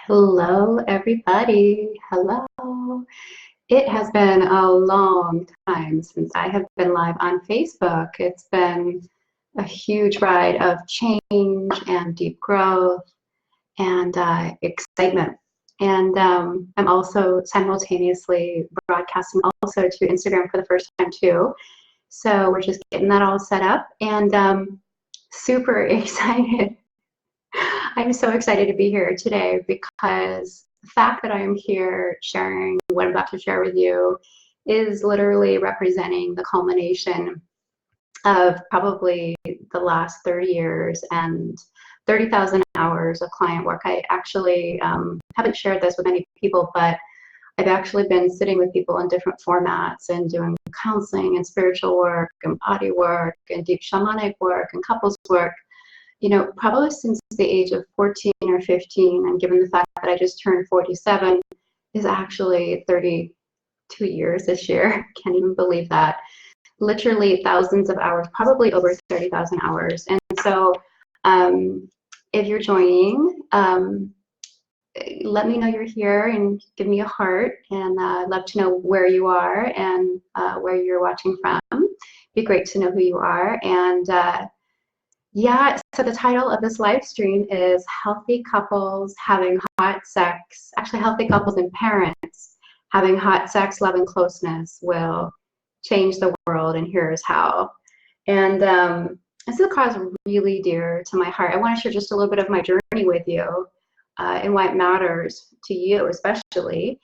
Hello, everybody. Hello. It has been a long time since I have been live on Facebook. It's been a huge ride of change and deep growth and excitement. And I'm also simultaneously broadcasting also to Instagram for the first time too. So we're just getting that all set up and super excited. I'm so excited to be here today because the fact that I am here sharing what I'm about to share with you is literally representing the culmination of probably the last 30 years and 30,000 hours of client work. I actually haven't shared this with many people, but I've actually been sitting with people in different formats and doing counseling and spiritual work and body work and deep shamanic work and couples work, probably since the age of 14 or 15, and given the fact that I just turned 47, is actually 32 years this year. Can't even believe that. Literally thousands of hours, probably over 30,000 hours. And so if you're joining, let me know you're here and give me a heart, and I'd love to know where you are and where you're watching from. It'd be great to know who you are. And yeah, so the title of this live stream is Healthy Couples Having Hot Sex. Actually, healthy couples and parents having hot sex, love, and closeness will change the world, and here's how. And this is a cause really dear to my heart. I want to share just a little bit of my journey with you and why it matters to you especially.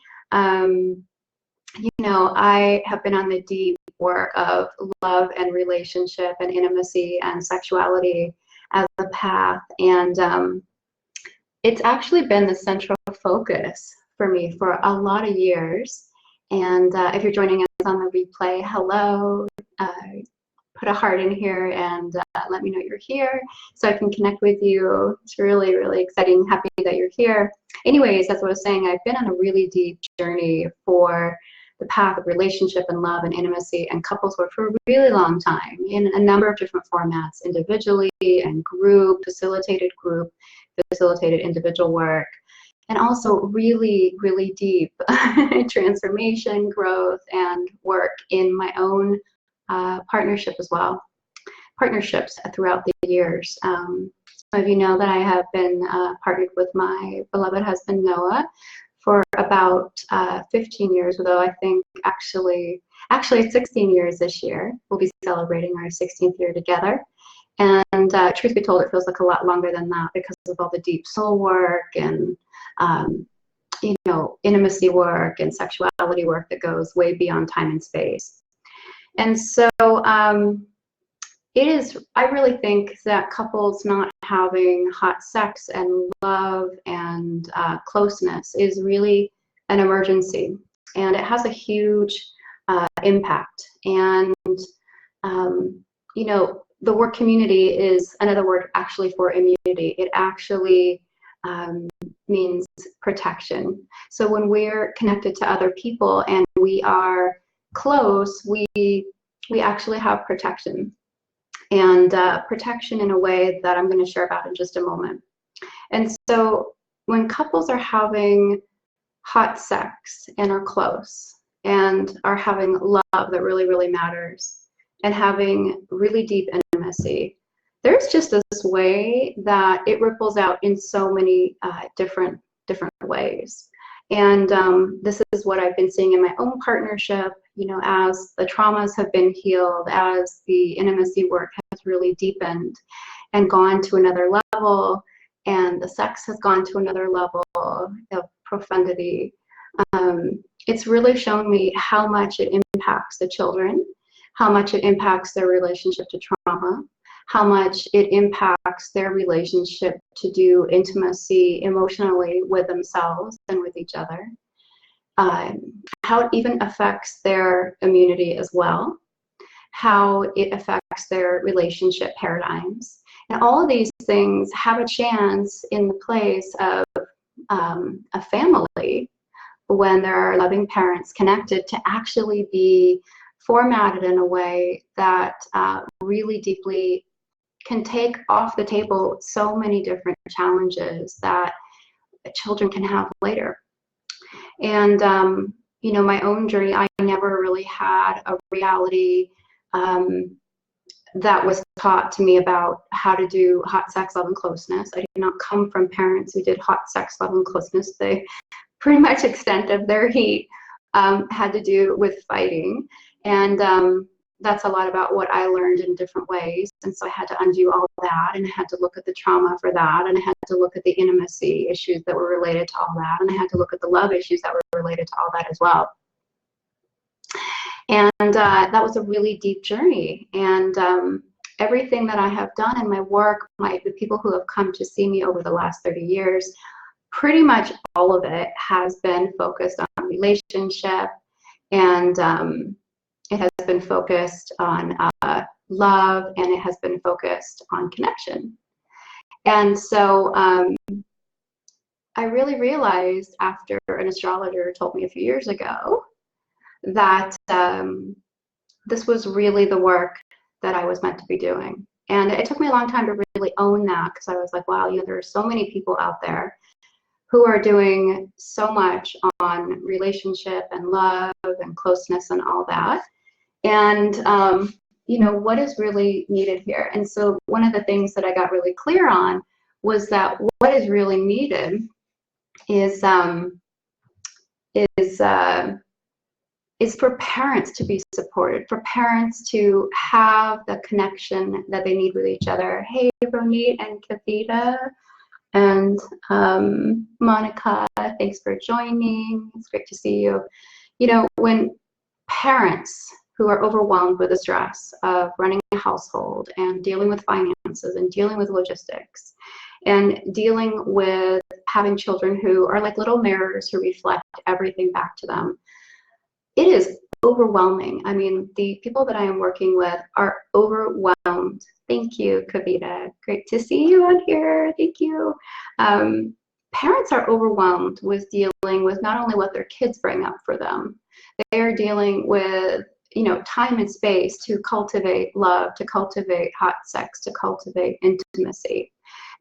I have been on the deep work of love and relationship and intimacy and sexuality as a path. And it's actually been the central focus for me for a lot of years. And if you're joining us on the replay, hello. Put a heart in here and let me know you're here so I can connect with you. It's really, really exciting. Happy that you're here. Anyways, that's what I was saying. I've been on a really deep journey for the path of relationship and love and intimacy and couples work for a really long time in a number of different formats, individually and group, facilitated individual work, and also really, really deep transformation, growth, and work in my own partnership as well. Partnerships throughout the years. Some of you know that I have been partnered with my beloved husband, Noah, for about 15 years, although I think actually 16 years this year. We'll be celebrating our 16th year together. And truth be told, it feels like a lot longer than that because of all the deep soul work and intimacy work and sexuality work that goes way beyond time and space. And so I really think that couples not having hot sex and love and closeness is really an emergency, and it has a huge impact. And the word community is another word actually for immunity. It actually means protection. So when we're connected to other people and we are close, we actually have protection, and protection in a way that I'm going to share about in just a moment. And so when couples are having hot sex and are close and are having love that really, really matters and having really deep intimacy, there's just this way that it ripples out in so many different ways. And this is what I've been seeing in my own partnership, as the traumas have been healed, as the intimacy work has really deepened and gone to another level, and the sex has gone to another level of profundity. It's really shown me how much it impacts the children, how much it impacts their relationship to trauma, how much it impacts their relationship to do intimacy emotionally with themselves and with each other, how it even affects their immunity as well, how it affects their relationship paradigms. And all of these things have a chance in the place of a family, when there are loving parents connected, to actually be formatted in a way that really deeply can take off the table so many different challenges that children can have later. And you know, my own journey, I never really had a reality that was taught to me about how to do hot sex, love, and closeness. I did not come from parents who did hot sex, love, and closeness. They pretty much extent of their heat had to do with fighting. And that's a lot about what I learned in different ways. And so I had to undo all that, and I had to look at the trauma for that, and I had to look at the intimacy issues that were related to all that, and I had to look at the love issues that were related to all that as well. And that was a really deep journey. And everything that I have done in my work, the people who have come to see me over the last 30 years, pretty much all of it has been focused on relationship, and it has been focused on love, and it has been focused on connection. And so I really realized, after an astrologer told me a few years ago, that this was really the work that I was meant to be doing. And it took me a long time to really own that, because I was like, wow, you know, there are so many people out there who are doing so much on relationship and love and closeness and all that. And you know, what is really needed here? And so one of the things that I got really clear on was that what is really needed is for parents to be supported, for parents to have the connection that they need with each other. Hey, Ronit and Kavita and Monica, thanks for joining. It's great to see you. You know, when parents who are overwhelmed with the stress of running a household and dealing with finances and dealing with logistics and dealing with having children who are like little mirrors who reflect everything back to them, it is overwhelming. I mean, the people that I am working with are overwhelmed. Thank you, Kavita. Great to see you on here. Thank you. Parents are overwhelmed with dealing with not only what their kids bring up for them, they are dealing with, you know, time and space to cultivate love, to cultivate hot sex, to cultivate intimacy.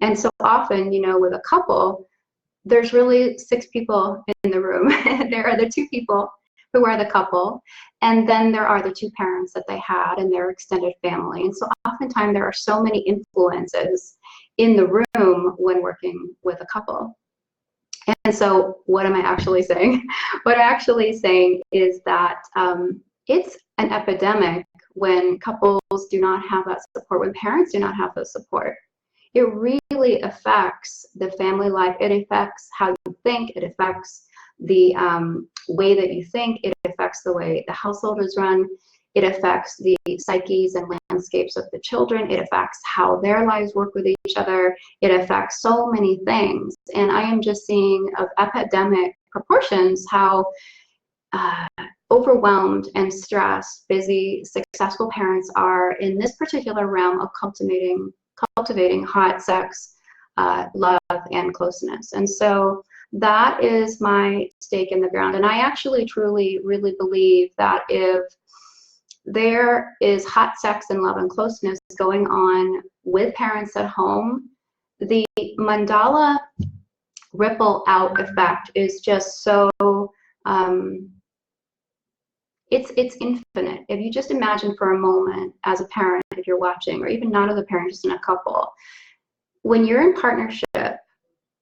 And so often, you know, with a couple, there's really 6 people in the room. There are the 2 people who are the couple, and then there are the 2 parents that they had and their extended family. And so oftentimes there are so many influences in the room when working with a couple. And so what am I actually saying? What I'm actually saying is that it's an epidemic when couples do not have that support, when parents do not have the support. It really affects the family life. It affects how you think. It affects the way that you think. It affects the way the household is run. It affects the psyches and landscapes of the children. It affects how their lives work with each other. It affects so many things. And I am just seeing of epidemic proportions how overwhelmed and stressed, busy, successful parents are in this particular realm of cultivating hot sex, love, and closeness. And so that is my stake in the ground. And I actually truly, really believe that if there is hot sex and love and closeness going on with parents at home, the mandala ripple out effect is just so, it's infinite. If you just imagine for a moment as a parent, if you're watching, or even not as a parent, just in a couple, when you're in partnership,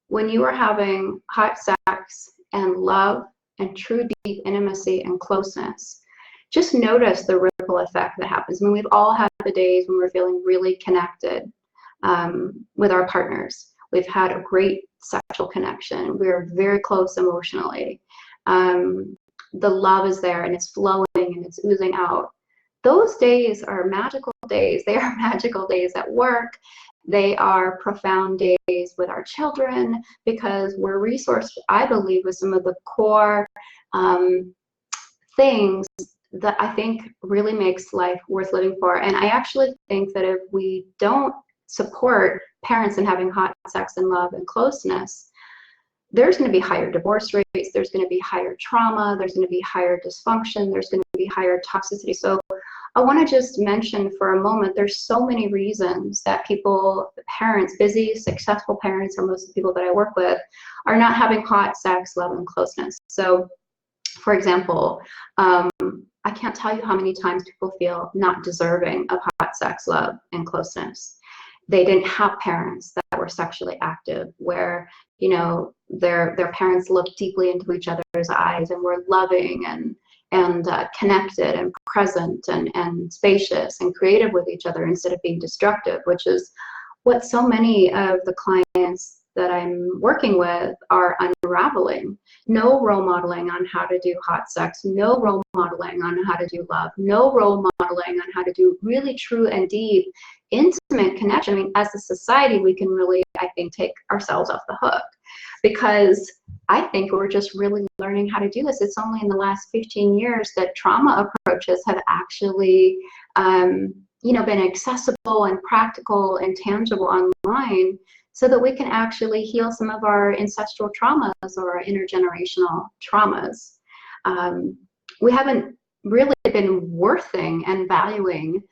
when you are having hot sex and love and true deep intimacy and closeness, just notice the ripple effect that happens. I mean, we've all had the days when we're feeling really connected with our partners. We've had a great sexual connection. We're very close emotionally. The love is there and it's flowing and it's oozing out. Those days are magical days. They are magical days at work. They are profound days with our children, because we're resourced, I believe, with some of the core things that I think really makes life worth living for. And I actually think that if we don't support parents in having hot sex and love and closeness, there's going to be higher divorce rates, there's going to be higher trauma, there's going to be higher dysfunction, there's going to be higher toxicity. So I want to just mention for a moment, there's so many reasons that people, parents, busy, successful parents, or most of the people that I work with, are not having hot sex, love, and closeness. So, for example, I can't tell you how many times people feel not deserving of hot sex, love, and closeness. They didn't have parents that were sexually active, where, you know, their parents looked deeply into each other's eyes and were loving and connected and present and spacious and creative with each other instead of being destructive, which is what so many of the clients that I'm working with are unraveling. No role modeling on how to do hot sex, no role modeling on how to do love, no role modeling on how to do really true and deep, intimate connection. I mean, as a society, we can really, I think, take ourselves off the hook, because I think we're just really learning how to do this. It's only in the last 15 years that trauma approaches have actually been accessible and practical and tangible online, so that we can actually heal some of our ancestral traumas or our intergenerational traumas. We haven't really been worthing and valuing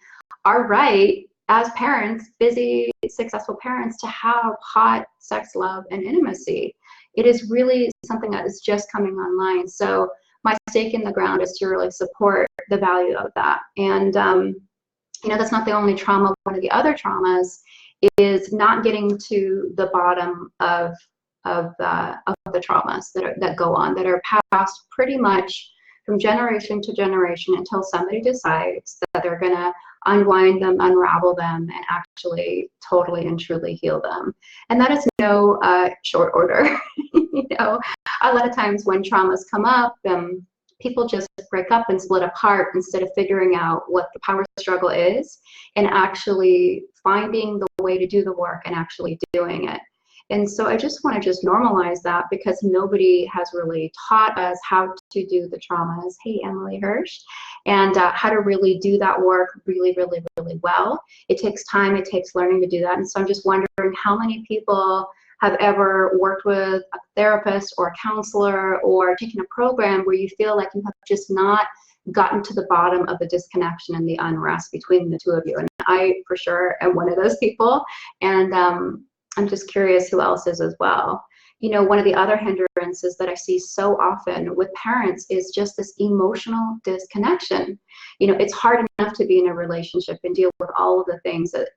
our right as parents, busy, successful parents, to have hot sex, love, and intimacy. It is really something that is just coming online. So my stake in the ground is to really support the value of that. And that's not the only trauma. One of the other traumas is not getting to the bottom of the traumas that go on, that are passed pretty much from generation to generation until somebody decides that they're going to unwind them, unravel them, and actually totally and truly heal them. And that is no short order. A lot of times when traumas come up, people just break up and split apart instead of figuring out what the power struggle is and actually finding the way to do the work and actually doing it. And so I just want to normalize that, because nobody has really taught us how to do the traumas. Hey, Emily Hirsch. And how to really do that work really, really, really well. It takes time. It takes learning to do that. And so I'm just wondering how many people have ever worked with a therapist or a counselor or taken a program where you feel like you have just not gotten to the bottom of the disconnection and the unrest between the two of you. And I, for sure, am one of those people. And I'm just curious who else is as well. One of the other hindrances that I see so often with parents is just this emotional disconnection. It's hard enough to be in a relationship and deal with all of the things that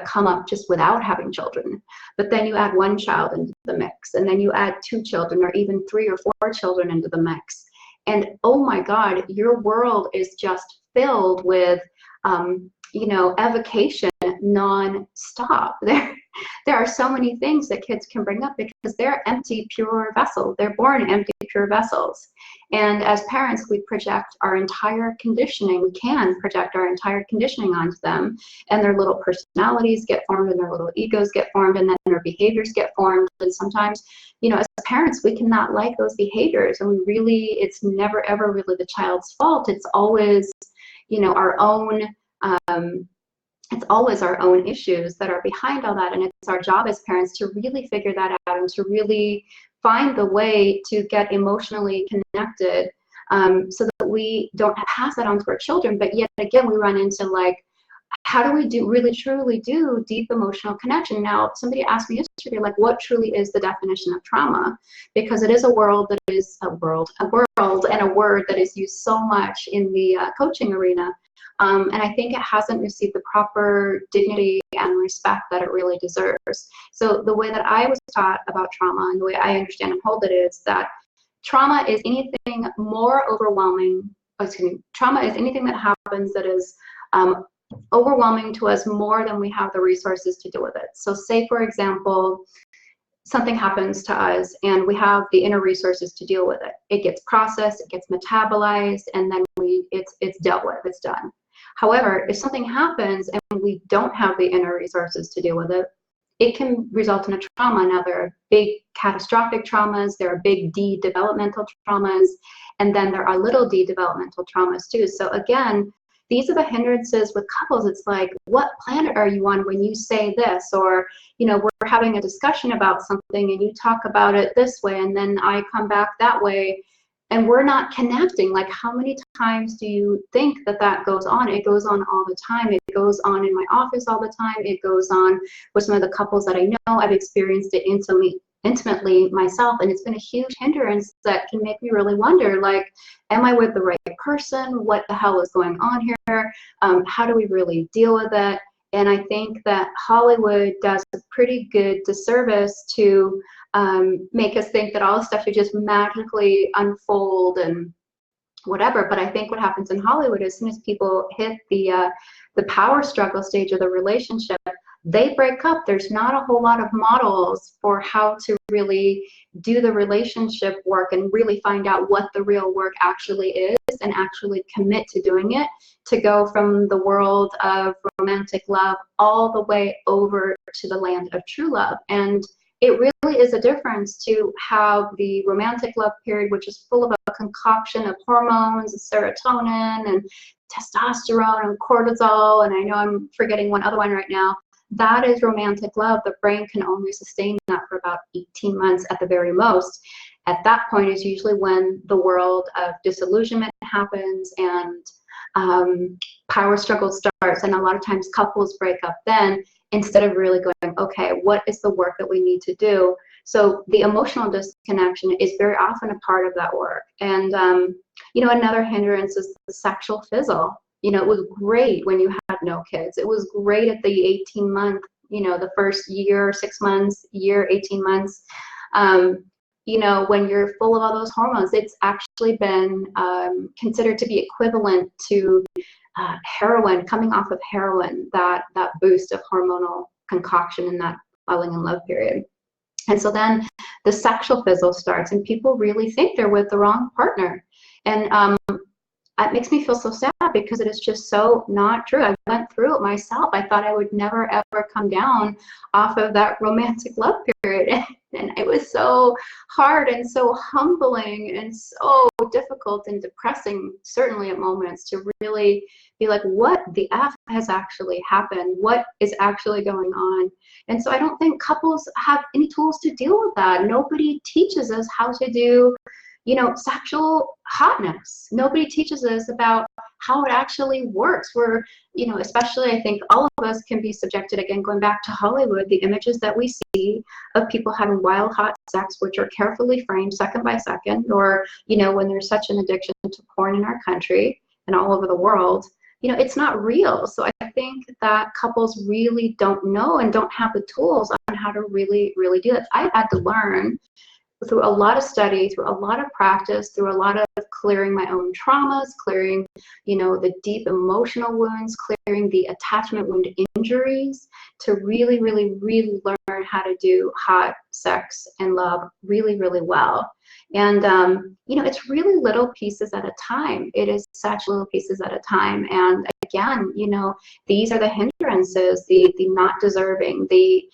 come up just without having children. But then you add one child into the mix, and then you add 2 children, or even 3 or 4 children into the mix. And oh my God, your world is just filled with, evocation non-stop. There are so many things that kids can bring up because they're empty, pure vessels. They're born empty, pure vessels. And as parents, we project our entire conditioning. We can project our entire conditioning onto them, and their little personalities get formed, and their little egos get formed, and then their behaviors get formed. And sometimes, as parents, we cannot like those behaviors, and it's never ever really the child's fault. It's always, our own. It's always our own issues that are behind all that, and it's our job as parents to really figure that out and to really find the way to get emotionally connected, so that we don't pass that on to our children. But yet again, we run into how do we really truly do deep emotional connection? Now, somebody asked me yesterday, what truly is the definition of trauma? Because it is a world and a word that is used so much in the coaching arena. And I think it hasn't received the proper dignity and respect that it really deserves. So the way that I was taught about trauma, and the way I understand and hold it, is that trauma is anything more overwhelming. Trauma is anything that happens that is overwhelming to us more than we have the resources to deal with it. So say, for example, something happens to us and we have the inner resources to deal with it. It gets processed, it gets metabolized, and then it's dealt with, it's done. However, if something happens and we don't have the inner resources to deal with it, it can result in a trauma. Now, there are big catastrophic traumas, there are big D developmental traumas, and then there are little d developmental traumas too. So again, these are the hindrances with couples. It's like, what planet are you on when you say this? Or, we're having a discussion about something and you talk about it this way, and then I come back that way. and we're not connecting. Like, how many times do you think that that goes on? It goes on all the time. It goes on in my office all the time. It goes on with some of the couples that I know. I've experienced it intimately myself, and it's been a huge hindrance that can make me really wonder, like, am I with the right person? What the hell is going on here? How do we really deal with it? And I think that Hollywood does a pretty good disservice to make us think that all this stuff should just magically unfold and whatever. But I think what happens in Hollywood, as soon as people hit the power struggle stage of the relationship, they break up. There's not a whole lot of models for how to really do the relationship work and really find out what the real work actually is and actually commit to doing it, to go from the world of romantic love all the way over to the land of true love. And it really is a difference to have the romantic love period, which is full of a concoction of hormones, serotonin and testosterone and cortisol, and I know I'm forgetting one other one right now. That is romantic love. The brain can only sustain that for about 18 months at the very most. At that point is usually when the world of disillusionment happens and power struggle starts, and a lot of times couples break up then, instead of really going, okay, what is the work that we need to do? So the emotional disconnection is very often a part of that work. And you know, another hindrance is the sexual fizzle. You know, it was great when you had no kids. It was great at the 18-month, you know, the first year, 6 months, year, 18 months. You know, when you're full of all those hormones, it's actually been considered to be equivalent to heroin, coming off of heroin, that boost of hormonal concoction in that falling in love period. And so then the sexual fizzle starts, and people really think they're with the wrong partner. And it makes me feel so sad, because it is just so not true. I went through it myself. I thought I would never ever come down off of that romantic love period, and it was so hard and so humbling and so difficult and depressing, certainly at moments, to really be like, what the F has actually happened? What is actually going on? And so I don't think couples have any tools to deal with that. Nobody teaches us how to do, you know, sexual hotness. Nobody teaches us about how it actually works. We're, you know, especially I think all of us can be subjected, again, going back to Hollywood, the images that we see of people having wild hot sex, which are carefully framed second by second, or, you know, when there's such an addiction to porn in our country and all over the world, you know, it's not real. So I think that couples really don't know and don't have the tools on how to really, really do it. I've had to learn through a lot of study, through a lot of practice, through a lot of clearing my own traumas, clearing, you know, the deep emotional wounds, clearing the attachment wound injuries, to really, really, really learn how to do hot sex and love really, really well. And, you know, it's really little pieces at a time. It is such little pieces at a time. And again, you know, these are the hindrances, the not deserving, the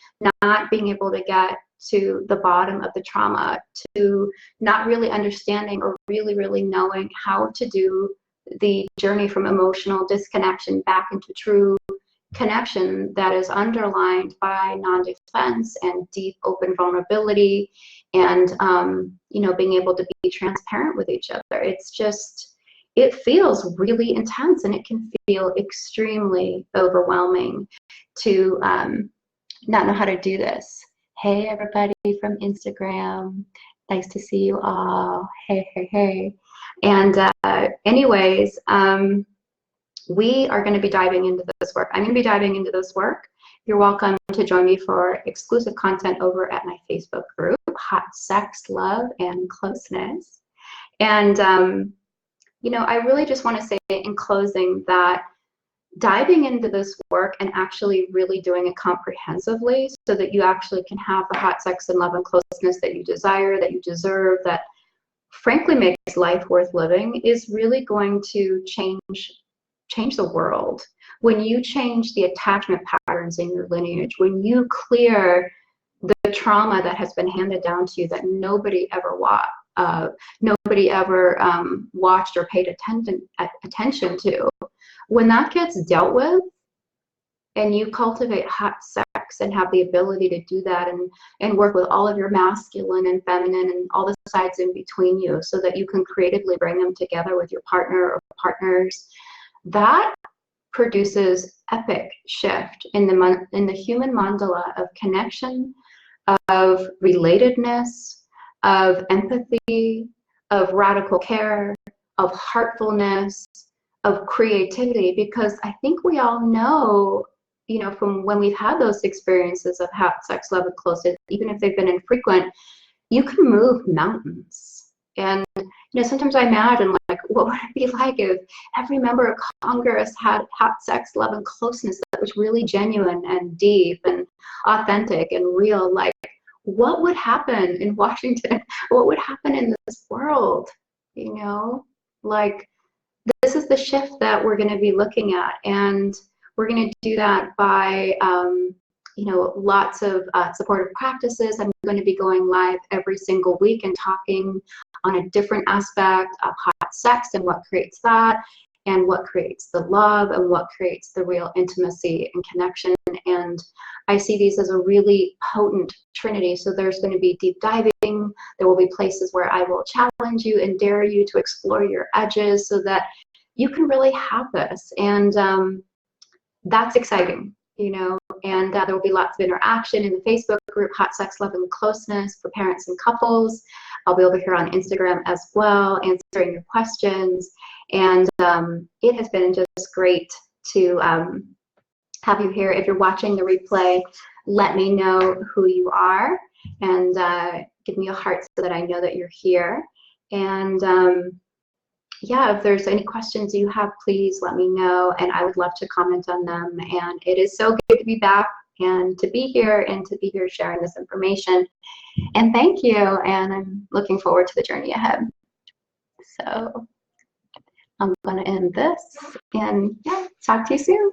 not being able to get to the bottom of the trauma, to not really understanding or really, really knowing how to do the journey from emotional disconnection back into true connection that is underlined by non-defense and deep open vulnerability, and you know, being able to be transparent with each other. It's just, it feels really intense, and it can feel extremely overwhelming to not know how to do this. Hey, everybody from Instagram. Nice to see you all. Hey, hey, hey. And anyways, we are going to be diving into this work. I'm going to be diving into this work. You're welcome to join me for exclusive content over at my Facebook group, Hot Sex, Love, and Closeness. And, you know, I really just want to say in closing that diving into this work and actually really doing it comprehensively, so that you actually can have the hot sex and love and closeness that you desire, that you deserve, that frankly makes life worth living, is really going to change the world. When you change the attachment patterns in your lineage, when you clear the trauma that has been handed down to you that nobody ever watched or paid attention to, when that gets dealt with and you cultivate hot sex and have the ability to do that, and work with all of your masculine and feminine and all the sides in between you, so that you can creatively bring them together with your partner or partners, that produces epic shift in the human mandala of connection, of relatedness, of empathy, of radical care, of heartfulness, of creativity. Because I think we all know, from when we've had those experiences of hot sex, love, and closeness, even if they've been infrequent, you can move mountains. And sometimes I imagine, like, what would it be like if every member of Congress had hot sex, love, and closeness that was really genuine and deep and authentic and real? Like, what would happen in Washington? What would happen in this world? Like, this is the shift that we're going to be looking at, and we're going to do that by lots of supportive practices. I'm going to be going live every single week and talking on a different aspect of hot sex and what creates that, and what creates the love, and what creates the real intimacy and connection. And I see these as a really potent trinity. So there's going to be deep diving. There will be places where I will challenge you and dare you to explore your edges so that you can really have this. And that's exciting, and there will be lots of interaction in the Facebook group, Hot Sex, Love, and Closeness for parents and couples. I'll be over here on Instagram as well, answering your questions. And it has been just great to have you here. If you're watching the replay, let me know who you are, and give me a heart so that I know that you're here. And yeah, if there's any questions you have, please let me know, and I would love to comment on them. And it is so good to be back and to be here sharing this information. And thank you, and I'm looking forward to the journey ahead. So I'm going to end this, and yeah, talk to you soon.